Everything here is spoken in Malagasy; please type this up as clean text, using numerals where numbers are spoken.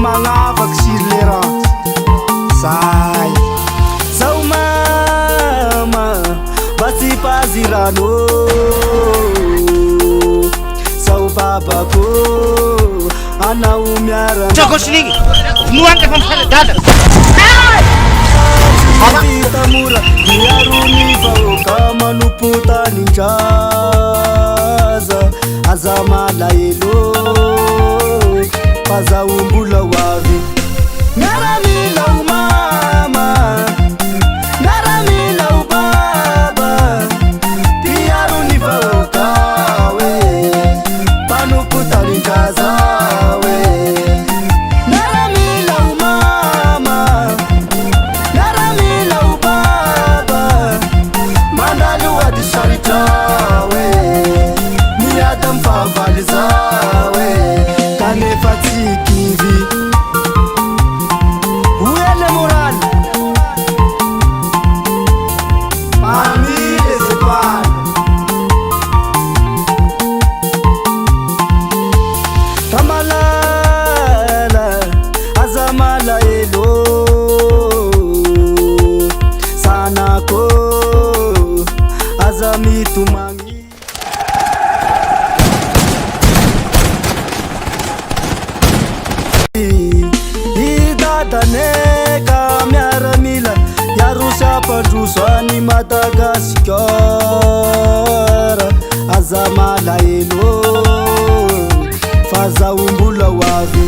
magnavaky sirlera zay zao mama mba tsy pazirano zao babako anao miara Jogosling nuanka famfaladala tamura diaruni vaoka manompotanindraza aza malaelo fazaombula hoavy miaramilau mama miaramilau baba diaruni vaoka we manompotanindraza we miaramilau mama miaramilau baba mandalo ady saritra we miada mifavaly za we kanefa tsy kivy uele moral famille zepal kamalala aza malaelo sanako aza mitomagny idadaneka miaramila yarosapandroso any Madagasikara aza malaelo fazaombola hoavy